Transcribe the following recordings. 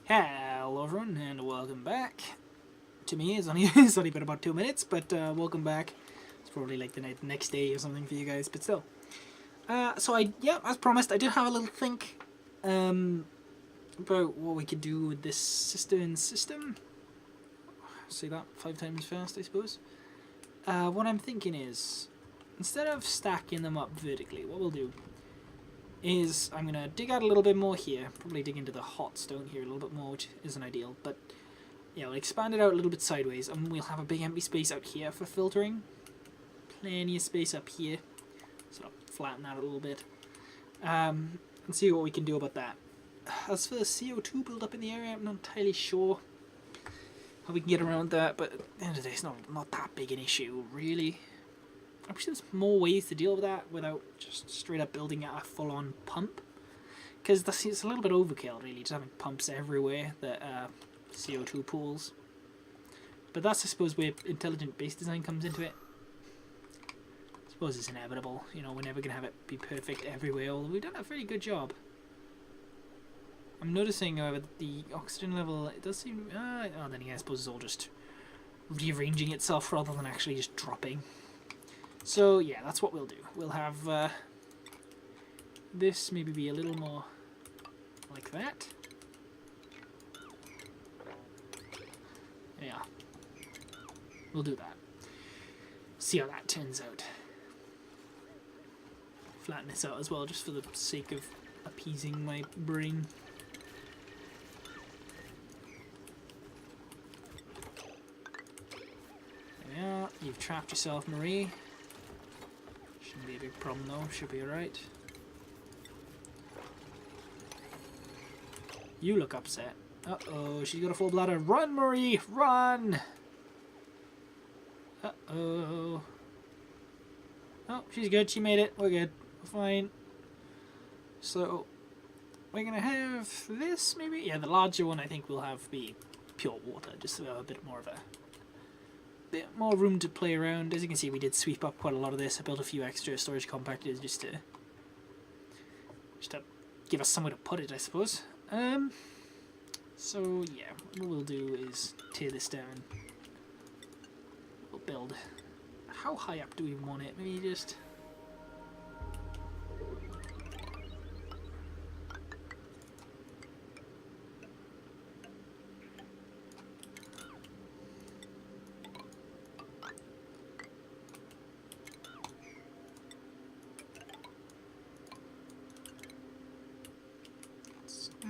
Hello everyone and welcome back. To me it's only been about 2 minutes, but welcome back. It's probably like the next day or something for you guys, but still. As promised, I did have a little think about what we could do with this system. Say that 5 times fast, I suppose. What I'm thinking is, instead of stacking them up vertically, what we'll do is I'm going to dig out a little bit more here, probably dig into the hot stone here a little bit more, which isn't ideal, but yeah, we'll expand it out a little bit sideways, and we'll have a big empty space out here for filtering. Plenty of space up here, sort of flatten that a little bit, and see what we can do about that. As for the CO2 build-up in the area, I'm not entirely sure how we can get around that, but at the end of the day, it's not that big an issue, really. I'm sure there's more ways to deal with that without just straight up building a full-on pump. Because it's a little bit overkill, really, just having pumps everywhere that CO2 pools. But that's, I suppose, where intelligent base design comes into it. I suppose it's inevitable. You know, we're never going to have it be perfect everywhere, although we've done a very good job. I'm noticing, however, that the oxygen level, it does seem... then again, I suppose it's all just rearranging itself rather than actually just dropping. So yeah, that's what we'll do. We'll have this maybe be a little more like that. Yeah, we'll do that. See how that turns out. Flatten this out as well, just for the sake of appeasing my brain. There we are. You've trapped yourself, Marie. Shouldn't be a big problem though, should be alright. You look upset. Uh-oh, she's got a full bladder. Run, Marie! Run! Uh-oh. Oh, she's good, she made it. We're good. We're fine. So, we're gonna have this, maybe? Yeah, the larger one I think will have be pure water, just so we have a bit more of a... bit more room to play around. As you can see, we did sweep up quite a lot of this. I built a few extra storage compactors just to give us somewhere to put it, I suppose. So yeah, what we'll do is tear this down. We'll build. How high up do we want it? Maybe just...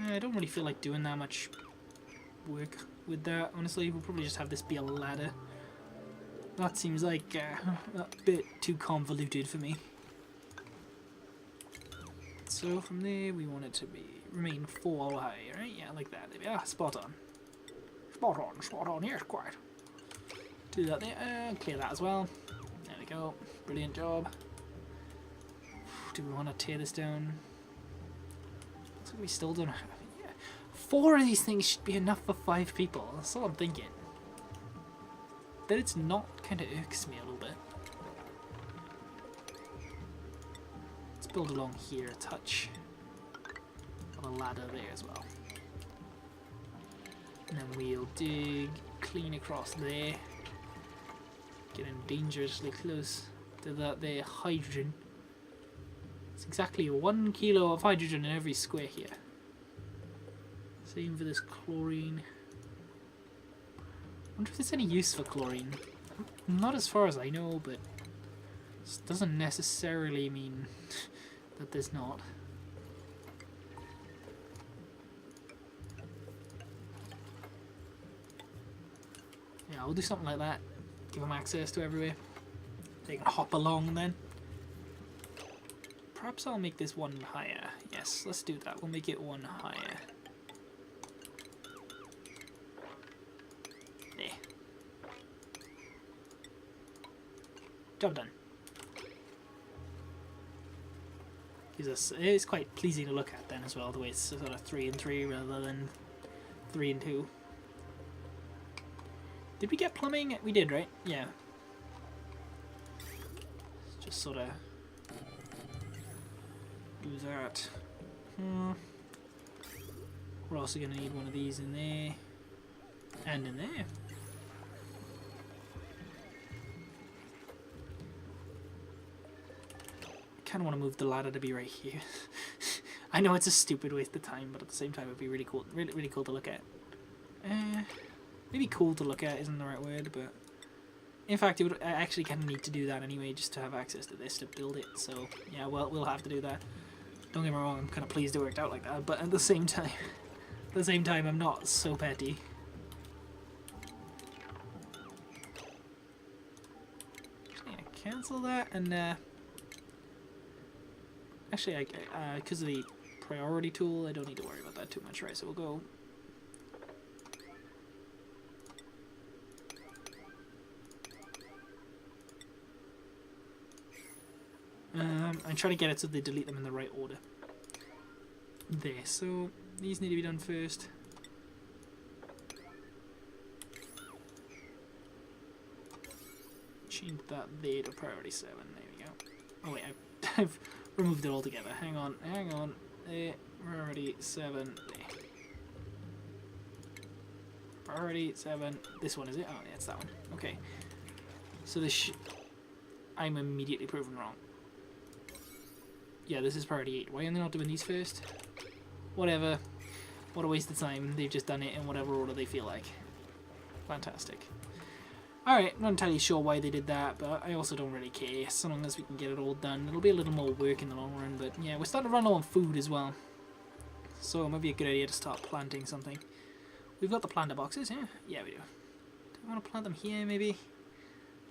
I don't really feel like doing that much work with that, honestly. We'll probably just have this be a ladder. That seems like a bit too convoluted for me. So from there we want it to remain 4 high, right? Yeah, like that. There we are. Spot on. Spot on. Here's quite. Do that there. And clear that as well. There we go. Brilliant job. Do we want to tear this down? Looks like we still don't have... 4 of these things should be enough for 5 people. That's all I'm thinking. That it's not kind of irks me a little bit. Let's build along here a touch. Have a ladder there as well. And then we'll dig clean across there. Getting dangerously close to that there hydrogen. It's exactly 1 kilo of hydrogen in every square here. Same for this chlorine. I wonder if there's any use for chlorine. Not as far as I know, but this doesn't necessarily mean that there's not. Yeah, I'll do something like that. Give them access to everywhere. They can hop along then. Perhaps I'll make this 1 higher. Yes, let's do that. We'll make it 1 higher. Job done. It's quite pleasing to look at then as well, the way it's sort of 3 and 3 rather than 3 and 2. Did we get plumbing? We did, right? Yeah. Just sort of do that. We're also going to need one of these in there. And in there. I kind of want to move the ladder to be right here. I know it's a stupid waste of time, but at the same time it would be really cool, really cool to look at. Maybe cool to look at isn't the right word, but in fact I actually kind of need to do that anyway, just to have access to this to build it. So yeah, well, we'll have to do that. Don't get me wrong, I'm kind of pleased it worked out like that, but at the same time, I'm not so petty. Just need to cancel that, and actually, because of the priority tool, I don't need to worry about that too much, right? So we'll go. I'm trying to get it so they delete them in the right order. There, so these need to be done first. Change that there to priority 7. There we go. Oh wait, I've removed it altogether. Hang on. There, priority 7. There. Priority 7. This one is it? Oh yeah, it's that one. Okay. So this I'm immediately proven wrong. Yeah, this is priority 8. Why are they not doing these first? Whatever. What a waste of time. They've just done it in whatever order they feel like. Fantastic. Alright, not entirely sure why they did that, but I also don't really care. So long as we can get it all done. It'll be a little more work in the long run, but yeah, we're starting to run low on food as well. So it might be a good idea to start planting something. We've got the planter boxes, yeah? Yeah, we do. Do we want to plant them here, maybe?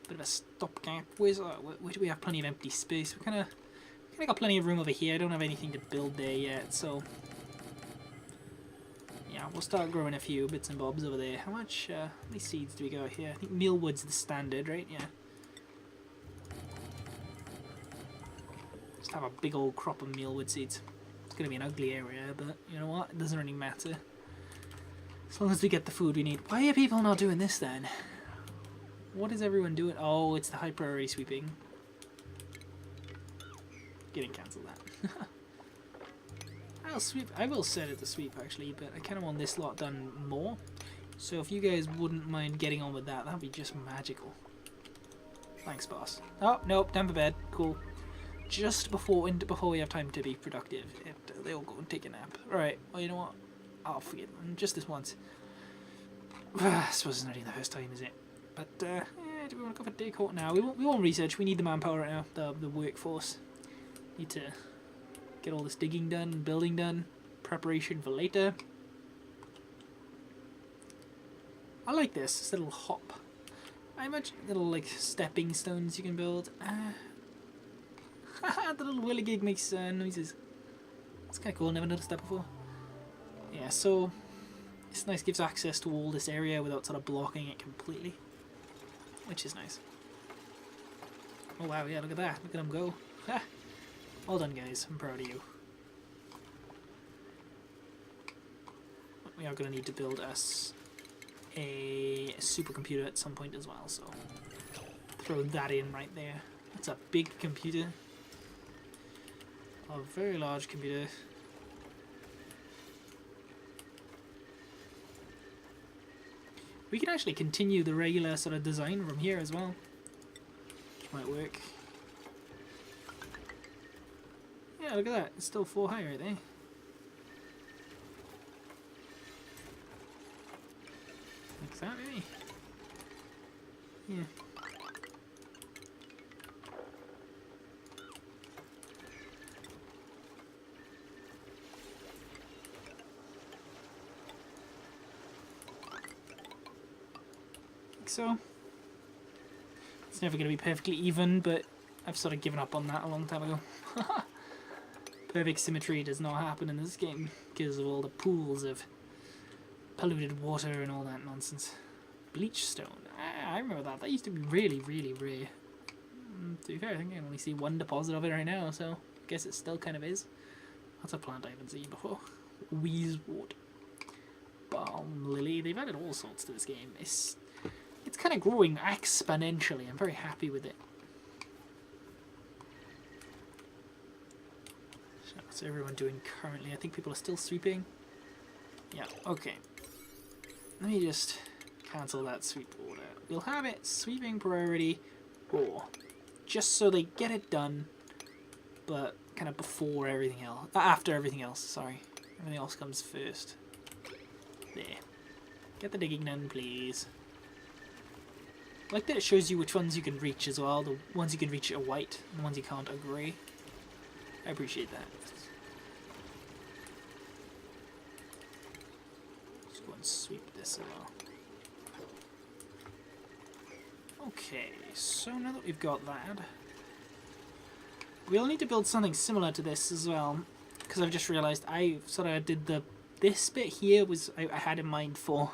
Bit of a stopgap. Where do we have plenty of empty space? We kind of got plenty of room over here. I don't have anything to build there yet, so yeah, we'll start growing a few bits and bobs over there. How many seeds do we got here? I think mealwood's the standard, right? Yeah. Just have a big old crop of mealwood seeds. It's going to be an ugly area, but you know what? It doesn't really matter. As long as we get the food we need. Why are people not doing this then? What is everyone doing? Oh, it's the high priority sweeping. Getting cancelled that. I'll sweep. I will set it to sweep actually, but I kind of want this lot done more. So if you guys wouldn't mind getting on with that, that'd be just magical. Thanks, boss. Oh nope, down for bed. Cool. Just before we have time to be productive, they all go and take a nap. All right. Well, you know what? I'll forget them just this once. I suppose it's not even the first time, is it? But yeah, do we want to go for decor now? We won't research. We need the manpower right now. The workforce. Need to get all this digging done, building done, preparation for later. I like this little hop. I imagine little like stepping stones you can build. The little whirligig makes noises. That's kind of cool. Never noticed that before. Yeah, so it's nice. Gives access to all this area without sort of blocking it completely, which is nice. Oh wow! Yeah, look at that. Look at them go. Well done, guys. I'm proud of you. We are going to need to build us a supercomputer at some point as well, so throw that in right there. That's a big computer. A very large computer. We can actually continue the regular sort of design from here as well, which might work. Yeah, look at that. It's still 4 high right there. Like that, maybe? Yeah. Think so. It's never going to be perfectly even, but I've sort of given up on that a long time ago. Perfect symmetry does not happen in this game because of all the pools of polluted water and all that nonsense. Bleach stone. I remember that. That used to be really, really rare. To be fair, I think I can only see one deposit of it right now, so I guess it still kind of is. That's a plant I haven't seen before. Wheezewort. Balm lily. They've added all sorts to this game. It's kind of growing exponentially. I'm very happy with it. What's everyone doing currently? I think people are still sweeping. Yeah, okay. Let me just cancel that sweep order. We'll have it sweeping priority raw. Just so they get it done, but kind of before everything else. After everything else, sorry. Everything else comes first. There. Get the digging done, please. I like that it shows you which ones you can reach as well. The ones you can reach are white, and the ones you can't are grey. I appreciate that. Let's go and sweep this as well. Okay, so now that we've got that, we'll need to build something similar to this as well, because I've just realised I sort of did this bit here was I had in mind for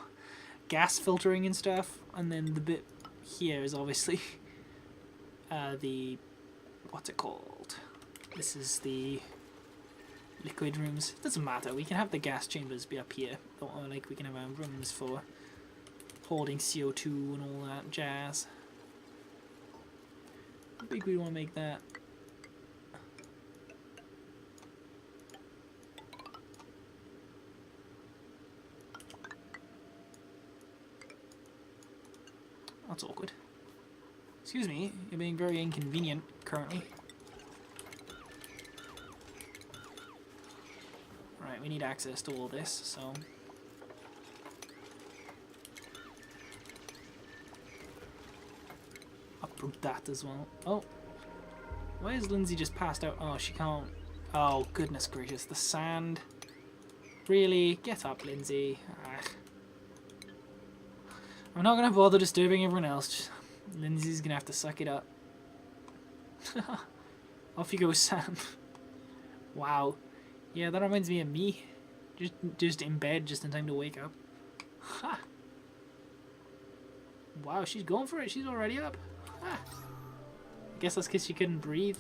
gas filtering and stuff, and then the bit here is obviously the, what's it called? This is the liquid rooms. It doesn't matter, we can have the gas chambers be up here, or like we can have our rooms for holding CO2 and all that jazz. How big we want to make that? That's awkward. Excuse me, you're being very inconvenient currently. Right, we need access to all this, so... uproot that as well. Oh! Why is Lindsay just passed out? Oh, she can't... Oh, goodness gracious, the sand. Really? Get up, Lindsay. Ah. I'm not going to bother disturbing everyone else. Just, Lindsay's going to have to suck it up. Off you go, Sam. Wow. Yeah, that reminds me of me. Just in bed, just in time to wake up. Ha! Wow, she's going for it. She's already up. Ha! I guess that's because she couldn't breathe.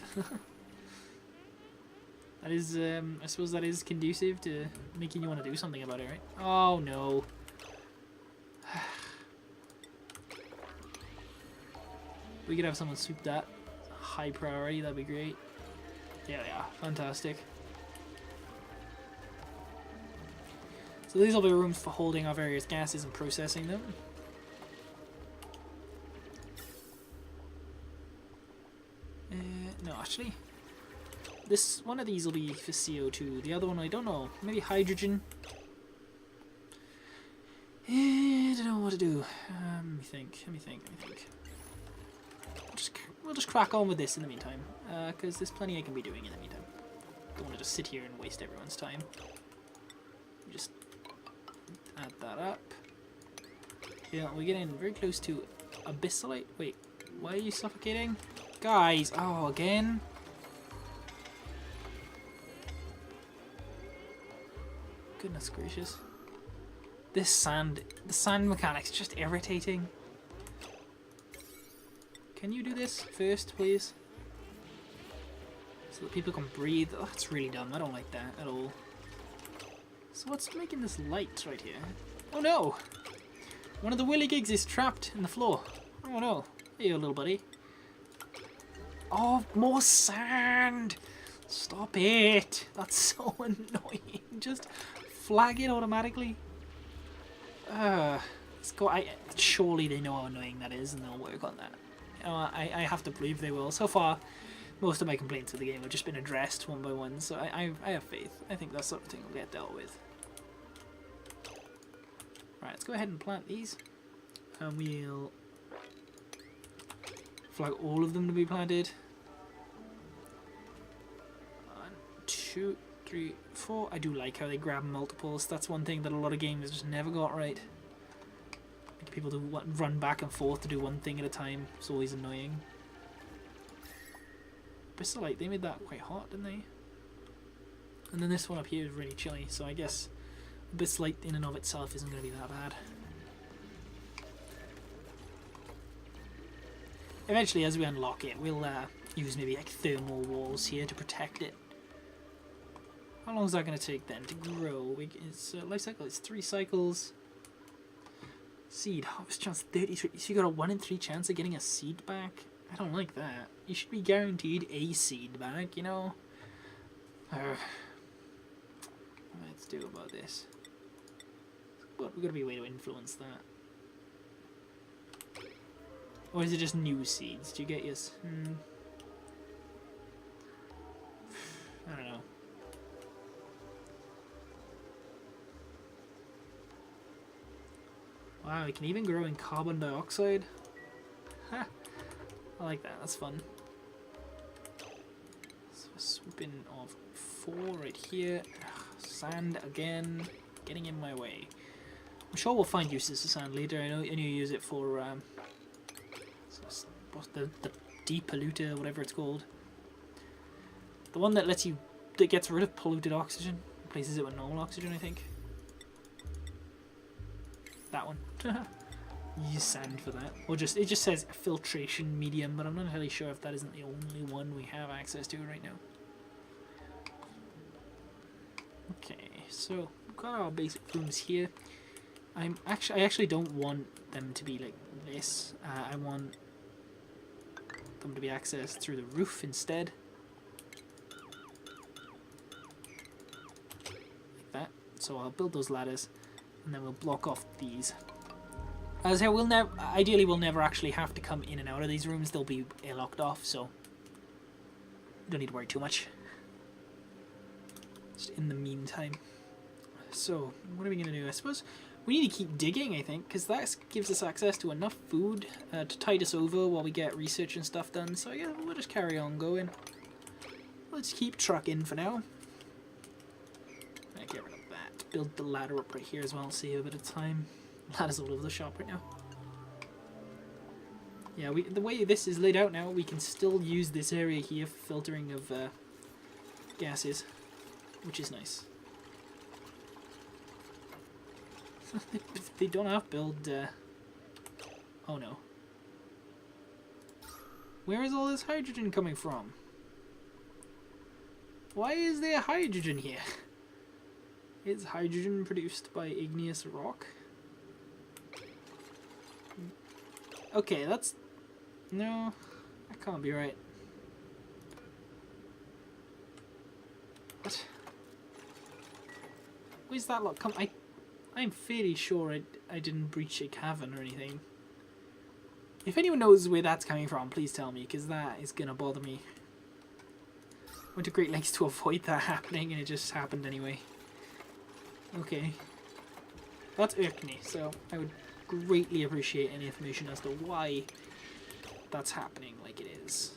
That is, I suppose that is conducive to making you want to do something about it, right? Oh, no. We could have someone sweep that. High priority, that'd be great. There we are. Fantastic. So these will be rooms for holding our various gases and processing them. No, actually. This one of these will be for CO2. The other one, I don't know. Maybe hydrogen. I don't know what to do. Let me think. We'll just crack on with this in the meantime. Because there's plenty I can be doing in the meantime. Don't want to just sit here and waste everyone's time. Just add that up. Yeah, we're getting very close to abyssalite. Wait, why are you suffocating? Guys, oh, again? Goodness gracious. The sand mechanic's just irritating. Can you do this first, please? So that people can breathe. Oh, that's really dumb. I don't like that at all. So what's making this light right here? Oh no! One of the whirligigs is trapped in the floor. Oh no. Hey, little buddy. Oh, more sand! Stop it! That's so annoying. Just flag it automatically. Let's go. Surely they know how annoying that is and they'll work on that. I have to believe they will. So far, most of my complaints of the game have just been addressed one by one, so I have faith. I think that sort of thing will get dealt with. Right, let's go ahead and plant these. And we'll flag all of them to be planted. 1, 2, 3, 4. I do like how they grab multiples. That's one thing that a lot of games just never got right. Like people to run back and forth to do one thing at a time. It's always annoying. Bristolite, they made that quite hot, didn't they? And then this one up here is really chilly, so I guess Bristolite in and of itself isn't going to be that bad. Eventually, as we unlock it, we'll use maybe like thermal walls here to protect it. How long is that going to take then to grow? Its life cycle is 3 cycles. Seed, harvest chance 33. So you got a 1 in 3 chance of getting a seed back? I don't like that. You should be guaranteed a seed back, you know? Let's do about this. but we've got to be a way to influence that. Or is it just new seeds? Do you get yours? I don't know. Wow, we can even grow in carbon dioxide. Ha! I like that, that's fun. So swooping of 4 right here. Sand again, getting in my way. I'm sure we'll find uses for sand later. I know you use it for what's the depolluter, whatever it's called. The one that gets rid of polluted oxygen, replaces it with normal oxygen, I think. That one. Use sand for that. Or it just says filtration medium, but I'm not entirely sure if that isn't the only one we have access to right now. Okay, so we've got our basic rooms here. I actually don't want them to be like this. I want them to be accessed through the roof instead. Like that. So I'll build those ladders, and then we'll block off these. As I say, ideally we'll never actually have to come in and out of these rooms. They'll be airlocked off, so you don't need to worry too much. Just in the meantime. So, what are we going to do? I suppose we need to keep digging, I think, because that gives us access to enough food to tide us over while we get research and stuff done. So yeah, we'll just carry on going. Let's keep trucking for now. Get rid of that. Build the ladder up right here as well, save a bit of time. Ladder's all over the shop right now. Yeah, the way this is laid out now, we can still use this area here for filtering of gases, which is nice. They don't have to build... Oh no. Where is all this hydrogen coming from? Why is there hydrogen here? Is hydrogen produced by igneous rock? Okay, that's... No, that can't be right. What? Where's that lot come... I'm fairly sure I didn't breach a cavern or anything. If anyone knows where that's coming from, please tell me, because that is gonna bother me. I went to great lengths to avoid that happening, and it just happened anyway. Okay. That's irked me, so I would greatly appreciate any information as to why that's happening like it is.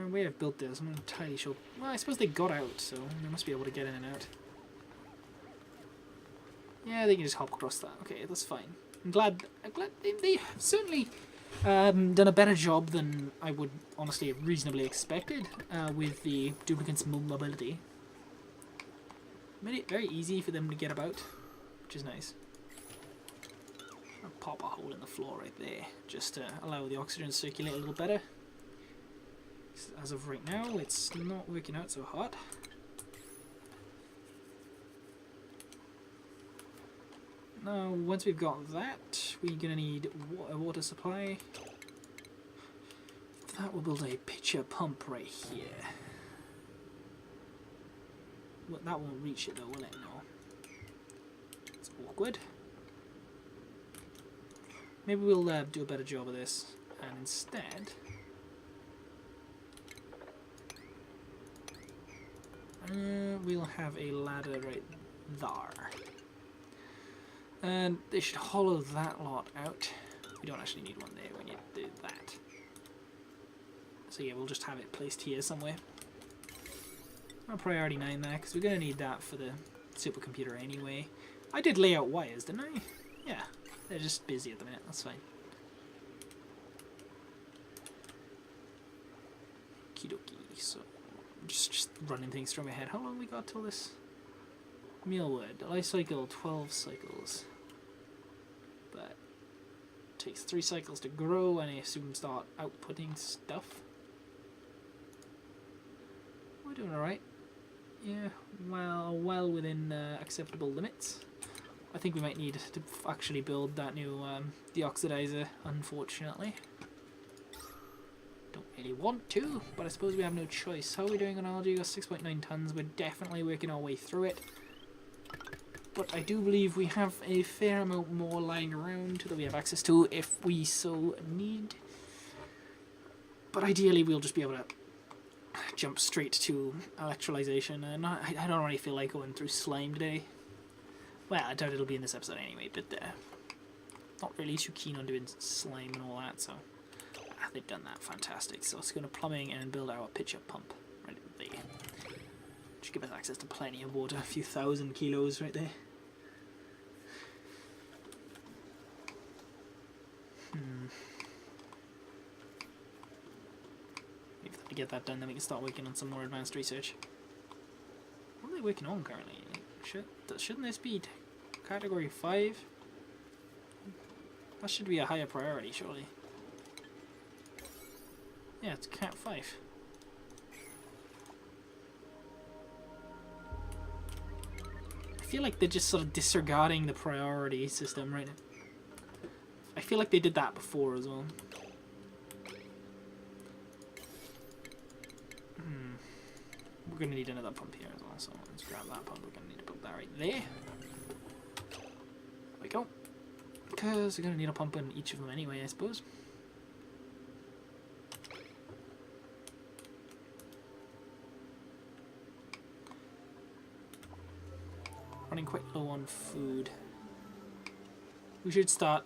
Where I've built this, I'm not entirely sure. Well, I suppose they got out, so they must be able to get in and out. Yeah, they can just hop across that. Okay, that's fine. I'm glad they have certainly done a better job than I would honestly have reasonably expected with the duplicants' mobility. Made it very easy for them to get about, which is nice. I'll pop a hole in the floor right there, just to allow the oxygen to circulate a little better. As of right now, it's not working out so hot. Now, once we've got that, we're going to need a water supply. For that, we'll build a pitcher pump right here. Well, that won't reach it though, will it? No. It's awkward. Maybe we'll do a better job of this, and instead... we'll have a ladder right there. And they should hollow that lot out. We don't actually need one there, we need to do that. So yeah, we'll just have it placed here somewhere. I'll priority 9 there, because we're going to need that for the supercomputer anyway. I did lay out wires, didn't I? Yeah, they're just busy at the minute, that's fine. Okie dokie, so... Just running things through my head. How long we got till this? Mealwood. Life cycle 12 cycles. But it takes 3 cycles to grow, and I assume start outputting stuff. We're doing alright. Yeah, well within acceptable limits. I think we might need to actually build that new deoxidizer, unfortunately. Don't really want to, but I suppose we have no choice. How are we doing on algae? We got 6.9 tons. We're definitely working our way through it. But I do believe we have a fair amount more lying around that we have access to if we so need. But ideally we'll just be able to jump straight to electrolyzation. And I don't really feel like going through slime today. Well, I doubt it'll be in this episode anyway, but not really too keen on doing slime and all that, so they've done that. Fantastic. So let's go to plumbing and build our pitcher pump right there. Should give us access to plenty of water, a few thousand kilos right there. If they get that done, then we can start working on some more advanced research. What are they working on currently? Shouldn't this be category 5? That should be a higher priority, surely. Yeah, it's cat 5. I feel like they're just sort of disregarding the priority system right now. I feel like they did that before as well. We're going to need another pump here as well, so let's grab that pump. We're going to need to put that right there. There we go. Because we're going to need a pump in each of them anyway, I suppose. Running quite low on food. We should start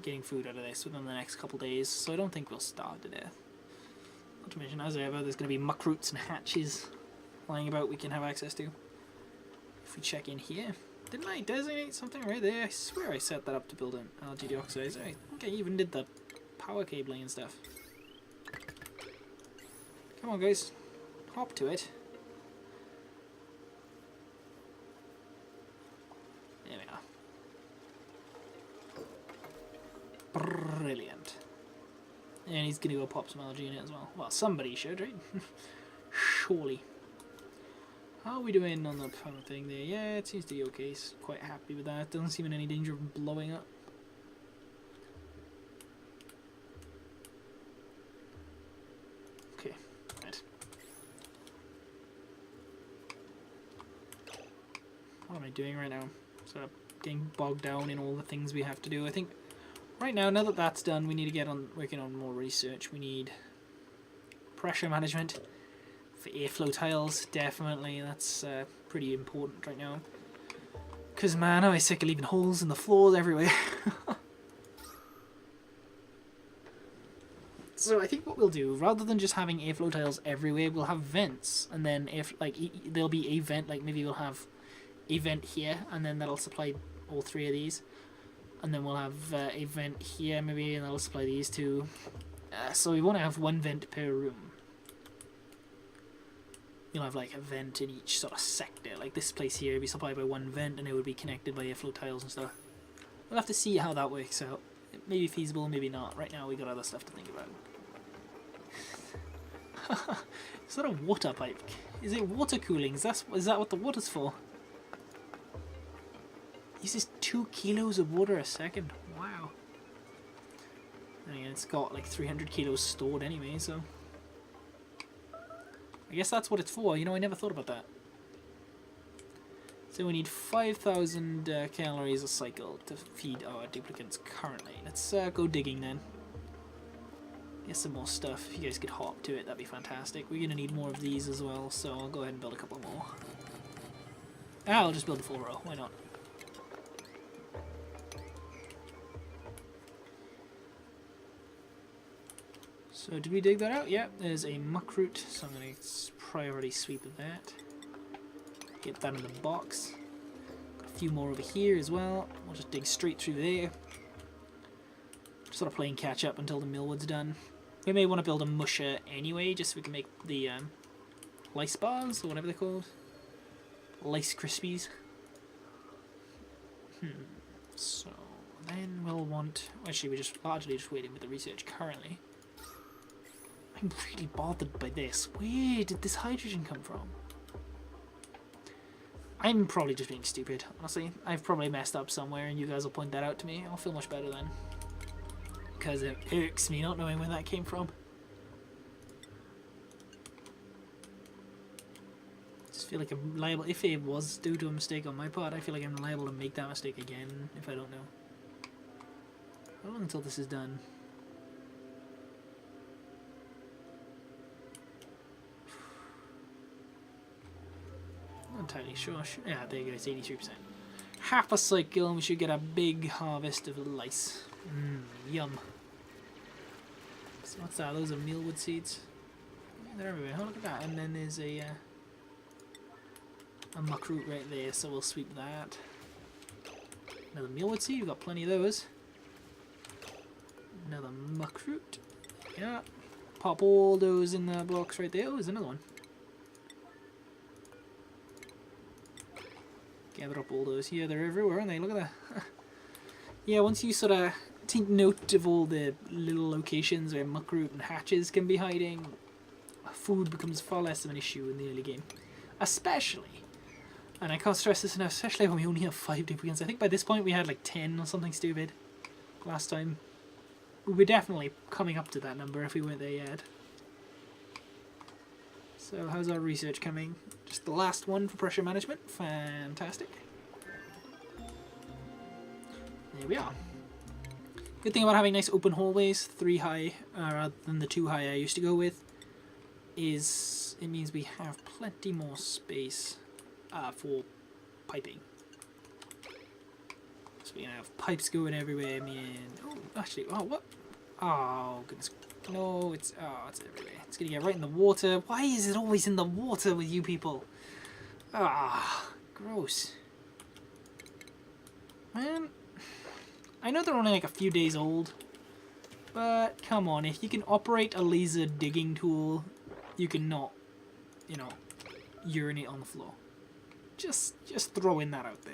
getting food out of this within the next couple days, so I don't think we'll starve to death. Not to mention, as ever, there's going to be muck roots and hatches lying about we can have access to. If we check in here, didn't I designate something right there? I swear I set that up to build an algae deoxidizer. I think I even did the power cabling and stuff. Come on, guys, hop to it. There we are. Brilliant. And he's gonna go pop some algae in it as well. Well, somebody should, right? Surely. How are we doing on the power thing there? Yeah, it seems to be okay. He's quite happy with that. Doesn't seem in any danger of blowing up. Okay, right. What am I doing right now? Sort of getting bogged down in all the things we have to do. I think right now that that's done, we need to get on working on more research. We need pressure management for airflow tiles, definitely. That's pretty important right now. Because, man, I'm sick of leaving holes in the floors everywhere. So I think what we'll do, rather than just having airflow tiles everywhere, we'll have vents. And then if there'll be a vent, like maybe we'll have a vent here, and then that'll supply all 3 of these. And then we'll have a vent here maybe, and that'll supply these 2. So we want to have 1 vent per room. You'll have like a vent in each sort of sector. Like this place here would be supplied by 1 vent, and it would be connected by airflow tiles and stuff. We'll have to see how that works out. It may be feasible, maybe not. Right now we got other stuff to think about. Is that a water pipe? Is it water cooling? Is that what the water's for? Uses 2 kilos of water a second. Wow. I mean, it's got like 300 kilos stored anyway, so I guess that's what it's for. You know, I never thought about that. So we need 5,000 calories a cycle to feed our duplicates currently. Let's go digging then. Get some more stuff. If you guys could hop to it, that'd be fantastic. We're going to need more of these as well, so I'll go ahead and build a couple more. I'll just build a full row. Why not? So did we dig that out? Yeah, there's a muck root, so I'm going to priority sweep that. Get that in the box. Got a few more over here as well. We'll just dig straight through there. Sort of playing catch up until the mealwood's done. We may want to build a musher anyway, just so we can make the lice bars, or whatever they're called. Lice Krispies. So then we'll want... Actually, we're just largely just waiting with the research currently. I'm really bothered by this. Where did this hydrogen come from? I'm probably just being stupid, honestly. I've probably messed up somewhere and you guys will point that out to me. I'll feel much better then. Because it irks me not knowing where that came from. feel like I'm liable, if it was due to a mistake on my part, I feel like I'm liable to make that mistake again if I don't know. How long until this is done? Not entirely sure. Yeah, there you go, it's 83%. Half a cycle and we should get a big harvest of lice. Yum. So what's that? Those are mealwood seeds. Yeah, they're everywhere. Oh, look at that. And then there's a muckroot right there, so we'll sweep that. Another mealwood seed, we've got plenty of those. Another muckroot. Yeah. Pop all those in the blocks right there. Oh, there's another one. Gather up all those here. They're everywhere, aren't they? Look at that. Yeah, once you sort of take note of all the little locations where muckroot and hatches can be hiding, food becomes far less of an issue in the early game. Especially, and I can't stress this enough, especially when we only have 5 duplicates. I think by this point we had like 10 or something stupid last time. We were definitely coming up to that number if we weren't there yet. So how's our research coming? Just the last one for pressure management. Fantastic. There we are. Good thing about having nice open hallways, 3 high rather than the 2 high I used to go with, is it means we have plenty more space for piping. So we have pipes going everywhere. Oh, actually, oh what? Oh goodness, no! It's everywhere. It's gonna get right in the water. Why is it always in the water with you people? Ah, gross. Man, I know they're only like a few days old, but come on, if you can operate a laser digging tool, you can not, you know, urinate on the floor. Just throwing that out there.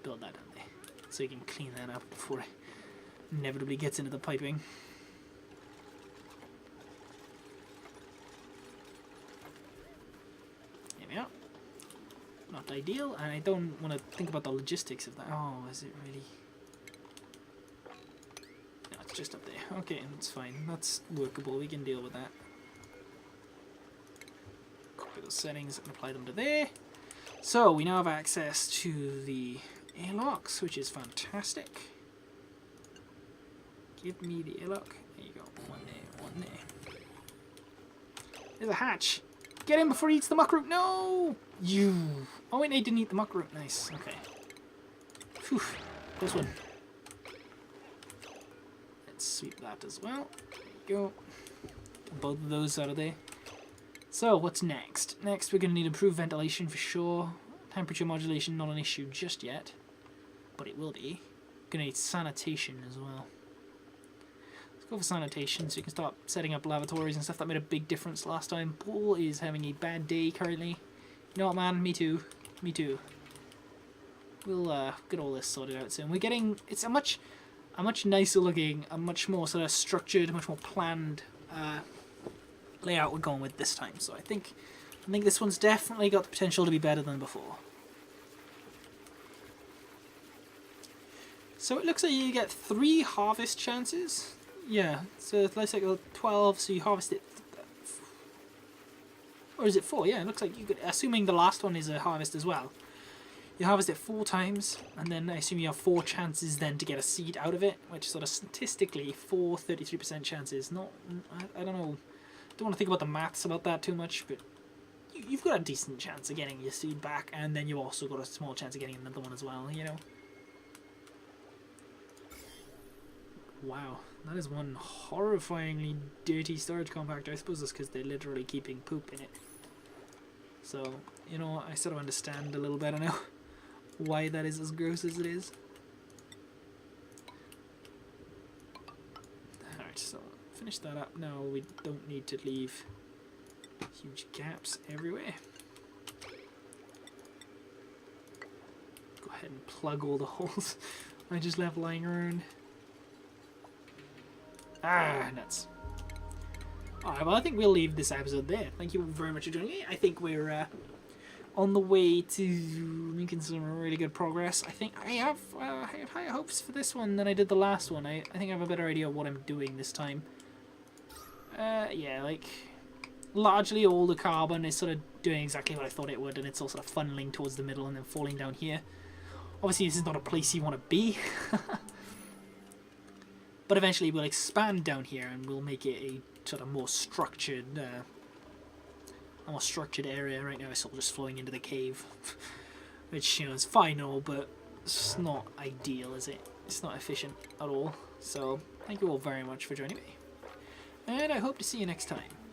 Build that down there, so you can clean that up before it inevitably gets into the piping. There we are. Not ideal, and I don't want to think about the logistics of that. Oh, is it really? No, it's just up there. Okay, that's fine. That's workable. We can deal with that. Copy those settings and apply them to there. So we now have access to the airlocks, which is fantastic. Give me the airlock. There you go. One there, one there. There's a hatch. Get in before he eats the muckroot. No! You. Oh wait, they didn't eat the muckroot. Nice. Okay. Phew. Close one. Let's sweep that as well. There you go. Both of those out of there. So, what's next? Next, we're going to need improved ventilation for sure. Temperature modulation, not an issue just yet. But it will be. Going to need sanitation as well. Let's go for sanitation so you can start setting up lavatories and stuff. That made a big difference last time. Paul is having a bad day currently. You know what, man? Me too. Me too. We'll get all this sorted out soon. We're getting... It's a much nicer looking, a much more sort of structured, much more planned layout we're going with this time. So I think this one's definitely got the potential to be better than before. So it looks like you get 3 harvest chances. Yeah, so life cycle 12, so you harvest it. Or is it 4? Yeah, it looks like you could, assuming the last one is a harvest as well. You harvest it 4 times, and then I assume you have 4 chances then to get a seed out of it, which sort of statistically 4 33% chances. Not, I don't know, don't want to think about the maths about that too much, but you've got a decent chance of getting your seed back, and then you also got a small chance of getting another one as well, you know. Wow, that is one horrifyingly dirty storage compactor. I suppose it's because they're literally keeping poop in it. So, you know, I sort of understand a little better now why that is as gross as it is. Alright, so finish that up now. We don't need to leave huge gaps everywhere. Go ahead and plug all the holes I just left lying around. Ah, nuts. Alright, well I think we'll leave this episode there. Thank you very much for joining me. I think we're on the way to making some really good progress. I think I have higher hopes for this one than I did the last one. I think I have a better idea of what I'm doing this time. Yeah, like, largely all the carbon is sort of doing exactly what I thought it would, and it's all sort of funneling towards the middle and then falling down here. Obviously, this is not a place you want to be. But eventually we'll expand down here and we'll make it a sort of more structured area. Right now it's all just flowing into the cave. Which, you know, is fine and all, but it's not ideal, is it? It's not efficient at all. So, thank you all very much for joining me. And I hope to see you next time.